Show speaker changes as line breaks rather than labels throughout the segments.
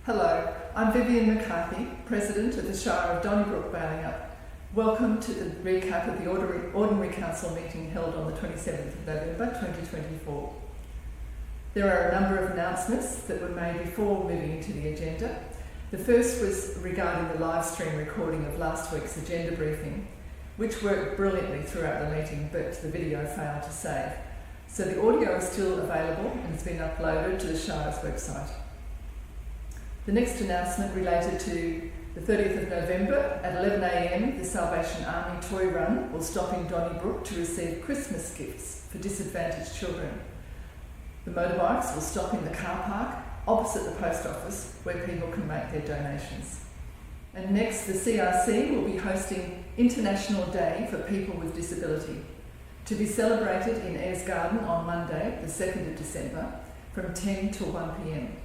Hello, I'm Vivienne MacCarthy, President of the Shire of Donnybrook Balingup. Welcome to the recap of the Ordinary Council meeting held on the 27th of November 2024. There are a number of announcements that were made before moving into the agenda. The first was regarding the live stream recording of last week's agenda briefing, which worked brilliantly throughout the meeting, but the video failed to save. So the audio is still available and has been uploaded to the Shire's website. The next announcement related to the 30th of November at 11 a.m, the Salvation Army Toy Run will stop in Donnybrook to receive Christmas gifts for disadvantaged children. The motorbikes will stop in the car park opposite the post office where people can make their donations. And next, the CRC will be hosting International Day for People with Disability, to be celebrated in Ayers Garden on Monday, the 2nd of December, from 10 till 1 p.m.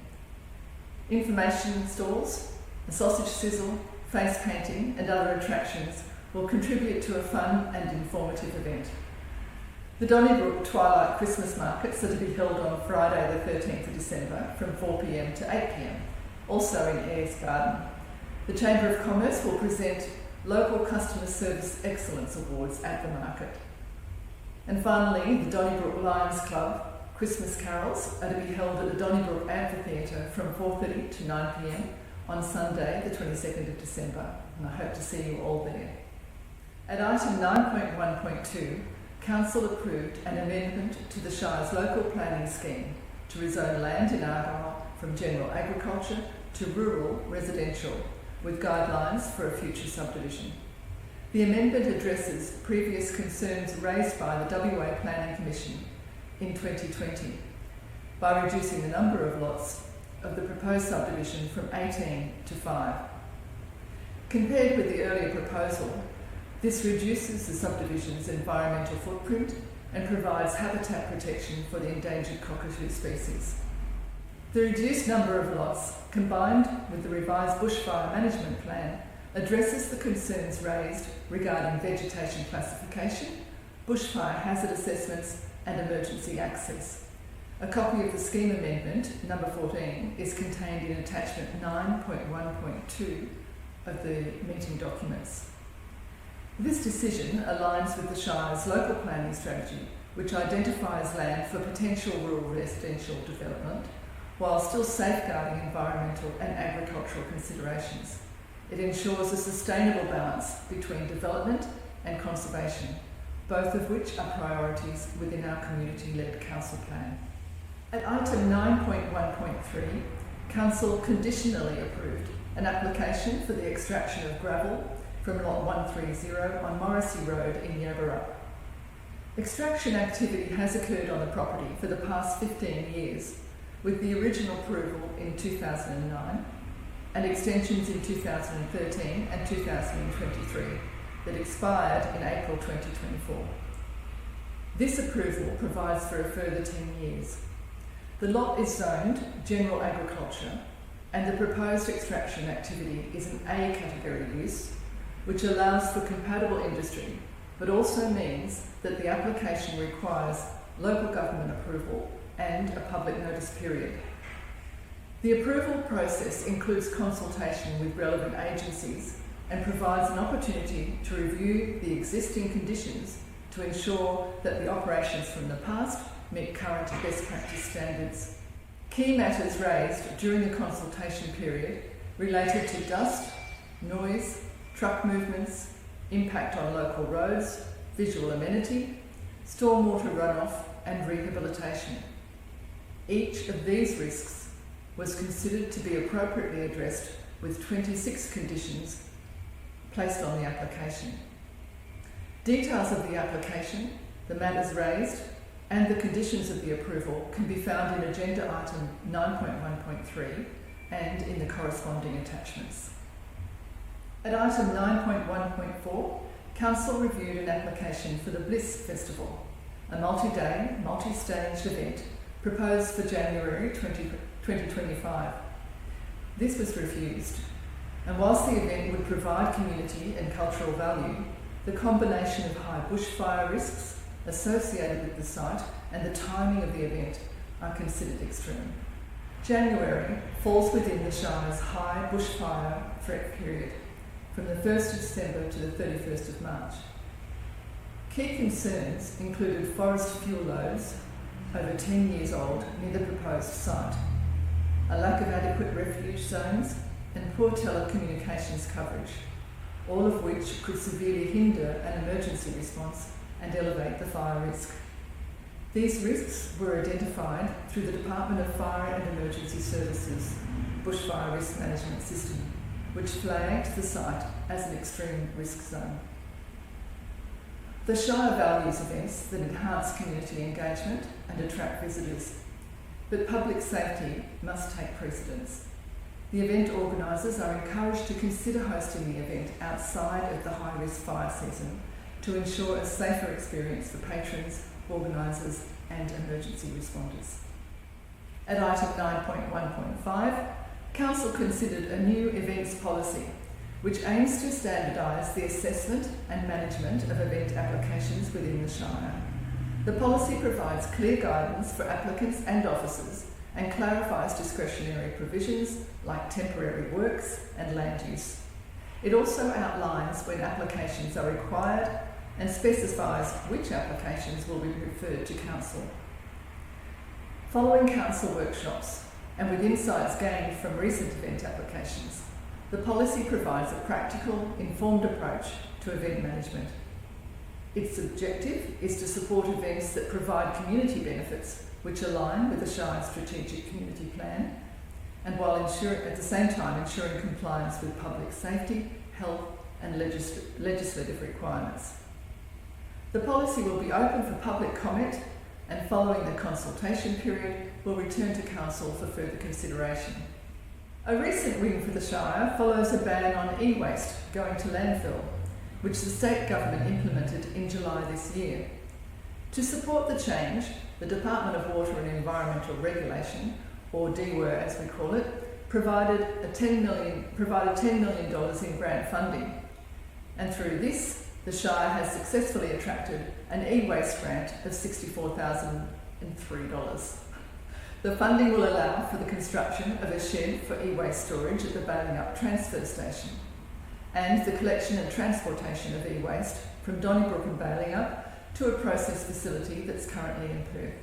Information stalls, a sausage sizzle, face painting and other attractions will contribute to a fun and informative event. The Donnybrook Twilight Christmas Markets are to be held on Friday the 13th of December from 4 p.m. to 8 p.m, also in Ayers Garden. The Chamber of Commerce will present Local Customer Service Excellence Awards at the market. And finally, the Donnybrook Lions Club Christmas carols are to be held at the Donnybrook Amphitheatre from 4:30 to 9 p.m. on Sunday the 22nd of December, and I hope to see you all there. At item 9.1.2, Council approved an amendment to the Shire's local planning scheme to rezone land in Argyle from general agriculture to rural residential, with guidelines for a future subdivision. The amendment addresses previous concerns raised by the WA Planning Commission in 2020 by reducing the number of lots of the proposed subdivision from 18 to 5. Compared with the earlier proposal, this reduces the subdivision's environmental footprint and provides habitat protection for the endangered cockatoo species. The reduced number of lots, combined with the revised bushfire management plan, addresses the concerns raised regarding vegetation classification, bushfire hazard assessments and emergency access. A copy of the scheme amendment, number 14, is contained in attachment 9.1.2 of the meeting documents. This decision aligns with the Shire's local planning strategy, which identifies land for potential rural residential development while still safeguarding environmental and agricultural considerations. It ensures a sustainable balance between development and conservation, both of which are priorities within our community-led council plan. At item 9.1.3, Council conditionally approved an application for the extraction of gravel from lot 130 on Morrissey Road in Yabarup. Extraction activity has occurred on the property for the past 15 years, with the original approval in 2009 and extensions in 2013 and 2023 that expired in April 2024. This approval provides for a further 10 years. The lot is zoned general agriculture and the proposed extraction activity is an A category use, which allows for compatible industry, but also means that the application requires local government approval and a public notice period. The approval process includes consultation with relevant agencies and provides an opportunity to review the existing conditions to ensure that the operations from the past meet current best practice standards. Key matters raised during the consultation period related to dust, noise, truck movements, impact on local roads, visual amenity, stormwater runoff and rehabilitation. Each of these risks was considered to be appropriately addressed with 26 conditions placed on the application. Details of the application, the matters raised, and the conditions of the approval can be found in agenda item 9.1.3 and in the corresponding attachments. At item 9.1.4, Council reviewed an application for the Bliss Festival, a multi-day, multi-staged event proposed for January 2025. This was refused, and whilst the event would provide community and cultural value, the combination of high bushfire risks associated with the site and the timing of the event are considered extreme. January falls within the Shire's high bushfire threat period, from the 1st of December to the 31st of March. Key concerns included forest fuel loads, over 10 years old, near the proposed site, a lack of adequate refuge zones, and poor telecommunications coverage, all of which could severely hinder an emergency response and elevate the fire risk. These risks were identified through the Department of Fire and Emergency Services Bushfire Risk Management System, which flagged the site as an extreme risk zone. The Shire values events that enhance community engagement and attract visitors, but public safety must take precedence. The event organisers are encouraged to consider hosting the event outside of the high-risk fire season to ensure a safer experience for patrons, organisers and emergency responders. At item 9.1.5, Council considered a new events policy which aims to standardise the assessment and management of event applications within the Shire. The policy provides clear guidance for applicants and officers and clarifies discretionary provisions like temporary works and land use. It also outlines when applications are required and specifies which applications will be referred to Council. Following Council workshops and with insights gained from recent event applications, the policy provides a practical, informed approach to event management. Its objective is to support events that provide community benefits which align with the Shire's strategic community plan, and while at the same time ensuring compliance with public safety, health and legislative requirements. The policy will be open for public comment and following the consultation period will return to Council for further consideration. A recent win for the Shire follows a ban on e-waste going to landfill, which the state government implemented in July this year. To support the change, the Department of Water and Environmental Regulation, or DWER as we call it, provided $10 million in grant funding. And through this, the Shire has successfully attracted an e-waste grant of $64,003. The funding will allow for the construction of a shed for e-waste storage at the Balingup transfer station and the collection and transportation of e-waste from Donnybrook and Balingup to a process facility that's currently in Perth.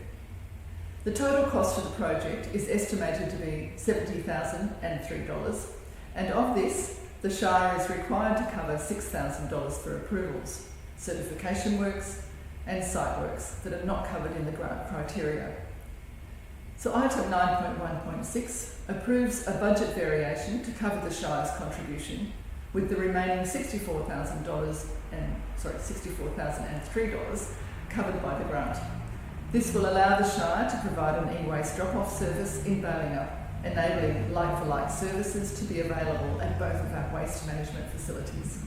The total cost of the project is estimated to be $70,003, and of this, the Shire is required to cover $6,000 for approvals, certification works and site works that are not covered in the grant criteria. So item 9.1.6 approves a budget variation to cover the Shire's contribution, with the remaining $64,003 covered by the grant. This will allow the Shire to provide an e-waste drop-off service in Balingup, enabling like-for-like services to be available at both of our waste management facilities.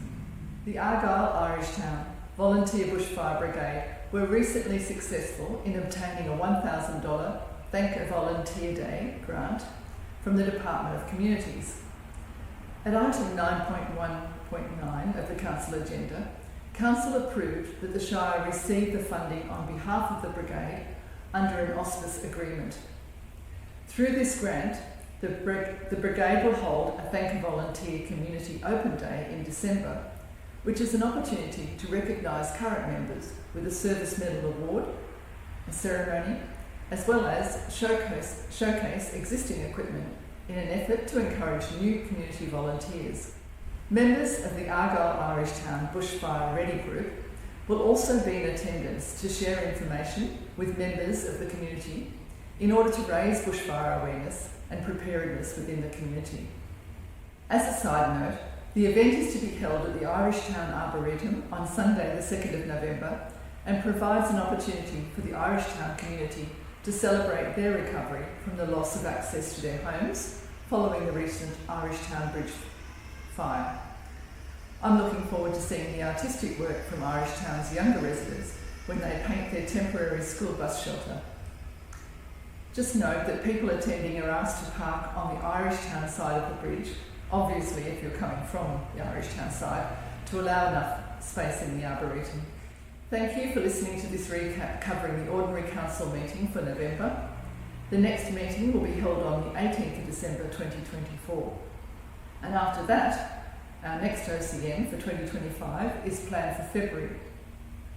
The Argyll Irish Town Volunteer Bushfire Brigade were recently successful in obtaining a $1,000 Thank a Volunteer Day grant from the Department of Communities. At item 9.1.9 of the Council agenda, Council approved that the Shire receive the funding on behalf of the Brigade under an auspice agreement. Through this grant, the Brigade will hold a Thank a Volunteer Community Open Day in December, which is an opportunity to recognise current members with a Service Medal Award, a ceremony, as well as showcase existing equipment in an effort to encourage new community volunteers. Members of the Argyll Irish Town Bushfire Ready Group will also be in attendance to share information with members of the community in order to raise bushfire awareness and preparedness within the community. As a side note, the event is to be held at the Irish Town Arboretum on Sunday the 2nd of November and provides an opportunity for the Irish Town community to celebrate their recovery from the loss of access to their homes following the recent Irish Town Bridge fire. I'm looking forward to seeing the artistic work from Irish Town's younger residents when they paint their temporary school bus shelter. Just note that people attending are asked to park on the Irish Town side of the bridge, obviously if you're coming from the Irish Town side, to allow enough space in the Arboretum. Thank you for listening to this recap covering the Ordinary Council meeting for November. The next meeting will be held on the 18th of December 2024. And after that, our next OCM for 2025 is planned for February.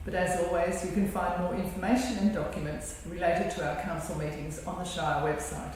But as always, you can find more information and documents related to our council meetings on the Shire website.